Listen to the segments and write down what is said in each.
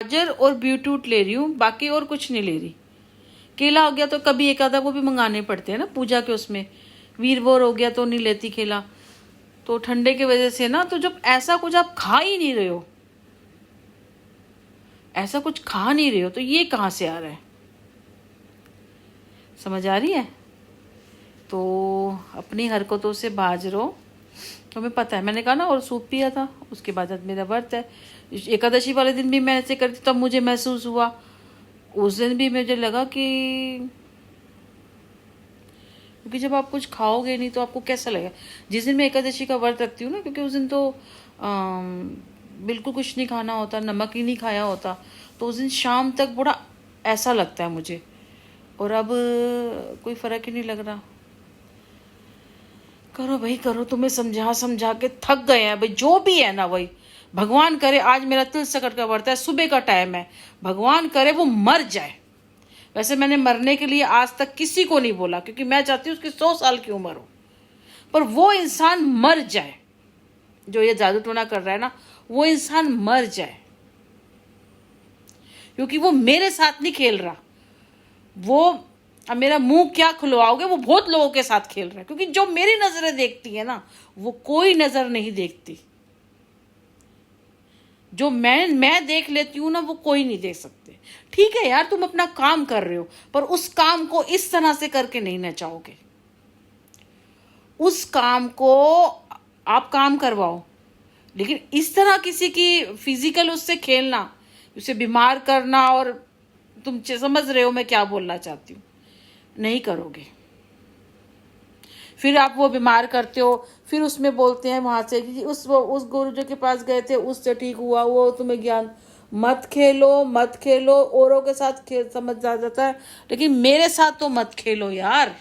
गाजर और बीटरूट ले रही हूँ, बाकी और कुछ नहीं ले रही। केला हो गया तो कभी एक आधा वो भी मंगाने पड़ते हैं ना पूजा के, उसमें वीर वोर हो गया तो नहीं लेती केला। तो ठंडे की वजह से ना, तो जब ऐसा कुछ आप खा ही नहीं रहे हो, ऐसा कुछ खा नहीं रहे हो, तो ये कहाँ से आ रहा है? समझ आ रही है? तो अपनी हरकतों से बाज रहो। तुम्हें पता है, मैंने कहा ना, और सूप पिया था, उसके बाद आज मेरा व्रत है। एकादशी वाले दिन भी मैं ऐसे करती, तब मुझे महसूस हुआ। उस दिन भी मुझे लगा कि क्योंकि जब आप कुछ खाओगे नहीं तो आपको कैसा लगेगा। जिस दिन मैं एकादशी का व्रत रखती हूँ ना, क्योंकि उस दिन तो बिल्कुल कुछ नहीं खाना होता, नमक ही नहीं खाया होता, तो उस दिन शाम तक बड़ा ऐसा लगता है मुझे। और अब कोई फ़र्क ही नहीं लग रहा। करो भाई करो, तुम्हें समझा समझा के थक गए हैं भाई। जो भी है ना वही, भगवान करे आज मेरा तिल सकट का व्रत है, सुबह का टाइम है, भगवान करे वो मर जाए। वैसे मैंने मरने के लिए आज तक किसी को नहीं बोला, क्योंकि मैं चाहती हूँ उसकी 100 साल की उम्र हो, पर वो इंसान मर जाए जो ये जादू टोना कर रहा है ना, वो इंसान मर जाए। क्योंकि वो मेरे साथ नहीं खेल रहा, वो अब मेरा मुंह क्या खुलवाओगे, वो बहुत लोगों के साथ खेल रहा है। क्योंकि जो मेरी नजरें देखती है ना, वो कोई नजर नहीं देखती। जो मैं देख लेती हूँ ना, वो कोई नहीं देख सकते। ठीक है यार, तुम अपना काम कर रहे हो, पर उस काम को इस तरह से करके नहीं नचाओगे। उस काम को आप काम करवाओ, लेकिन इस तरह किसी की फिजिकल उससे खेलना, उसे बीमार करना, और तुम समझ रहे हो मैं क्या बोलना चाहती हूँ, नहीं करोगे। फिर आप वो बीमार करते हो, फिर उसमें बोलते हैं वहां से कि उस गुरुजी के पास गए थे, उससे ठीक हुआ, वो तुम्हें ज्ञान। मत खेलो मत खेलो, औरों के साथ खेल समझ आ जाता है, लेकिन मेरे साथ तो मत खेलो यार,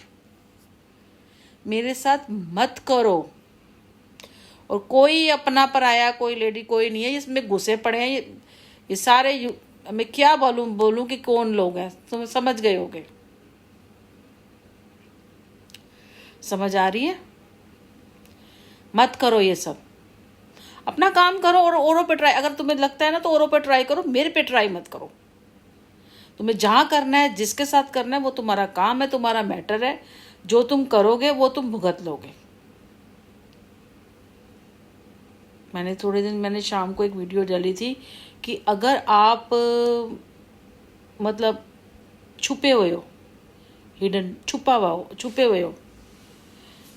मेरे साथ मत करो। और कोई अपना पराया कोई लेडी कोई नहीं है, इसमें घुसे पड़े हैं ये सारे। मैं क्या बोलूं कि कौन लोग हैं, तुम समझ गए होगे। समझ आ रही है? मत करो ये सब, अपना काम करो और औरों पे ट्राई। अगर तुम्हें लगता है ना तो औरों पे ट्राई करो, मेरे पे ट्राई मत करो। तुम्हें जहां करना है, जिसके साथ करना है, वो तुम्हारा काम है, तुम्हारा मैटर है। जो तुम करोगे वो तुम भुगत लोगे। मैंने शाम को एक वीडियो डाली थी कि अगर आप मतलब छुपे हुए हो, हिडन छुपे हुए हो,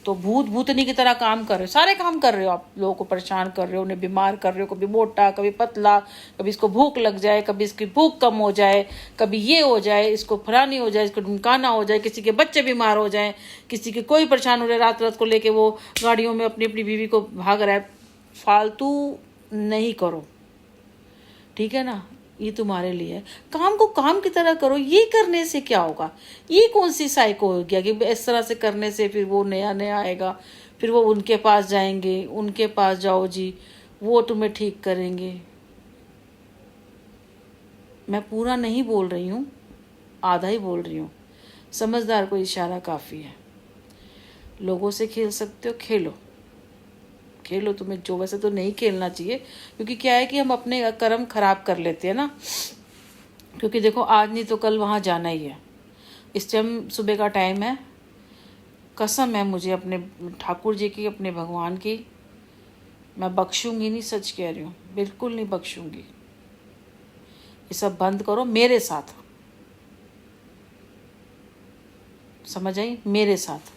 तो भूतनी की तरह काम कर रहे हो, सारे काम कर रहे हो, आप लोगों को परेशान कर रहे हो, उन्हें बीमार कर रहे हो, कभी मोटा कभी पतला, कभी इसको भूख लग जाए, कभी इसकी भूख कम हो जाए, कभी ये हो जाए, इसको फलानी हो जाए, इसको ढुमकाना हो जाए, किसी के बच्चे बीमार हो जाए, किसी के कोई परेशान हो रहा है, रात रात को लेके वो गाड़ियों में अपनी अपनी बीवी को भाग रहा है। फालतू नहीं करो, ठीक है ना? ये तुम्हारे लिए है। काम को काम की तरह करो। ये करने से क्या होगा? ये कौन सी साइको हो गया कि इस तरह से करने से फिर वो नया नया आएगा, फिर वो उनके पास जाएंगे, उनके पास जाओ जी, वो तुम्हें ठीक करेंगे। मैं पूरा नहीं बोल रही हूँ, आधा ही बोल रही हूँ। समझदार को इशारा काफ़ी है। लोगों से खेल सकते हो, खेलो खेलो, तुम्हें जो, वैसे तो नहीं खेलना चाहिए, क्योंकि क्या है कि हम अपने कर्म खराब कर लेते हैं ना। क्योंकि देखो, आज नहीं तो कल वहाँ जाना ही है। इस टाइम सुबह का टाइम है, कसम है मुझे अपने ठाकुर जी की, अपने भगवान की, मैं बख्शूंगी नहीं, सच कह रही हूँ, बिल्कुल नहीं बख्शूंगी। ये सब बंद करो मेरे साथ, समझ आई? मेरे साथ।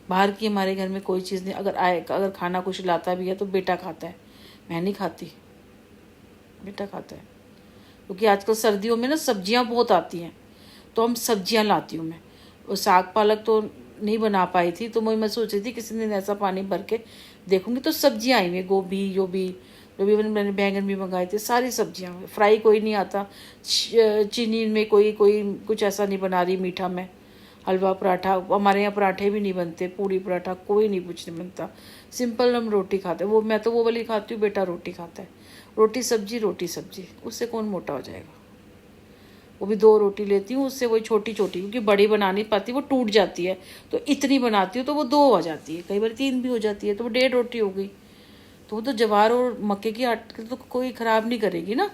बाहर की हमारे घर में कोई चीज़ नहीं। अगर खाना कुछ लाता भी है तो बेटा खाता है, मैं नहीं खाती, बेटा खाता है। क्योंकि आजकल सर्दियों में ना सब्जियां बहुत आती हैं, तो हम सब्जियां लाती हूँ मैं। और साग पालक तो नहीं बना पाई थी, तो मैं सोच रही थी किसी दिन ऐसा पानी भर के देखूंगी तो सब्जियां आई हुई, गोभी जो भी मैंने बैंगन भी मंगाए थे, सारी सब्जियां। फ्राई कोई नहीं आता, चीनी में कोई कुछ ऐसा नहीं बना रही, मीठा में हलवा पराठा, हमारे यहाँ पराठे भी नहीं बनते, पूड़ी पराठा कोई नहीं कुछ नहीं बनता, सिंपल हम रोटी खाते हैं। मैं तो वो वाली खाती हूँ, बेटा रोटी खाता है, रोटी सब्जी, उससे कौन मोटा हो जाएगा? वो भी 2 रोटी लेती हूँ, उससे वही छोटी क्योंकि बड़ी बना नहीं पाती, वो टूट जाती है, तो इतनी बनाती हूँ तो वो 2 हो जाती है, कई बार 3 भी हो जाती है, तो वो 1.5 रोटी हो गई। तो वो तो जवार और मक्के की आटे तो कोई ख़राब नहीं करेगी ना।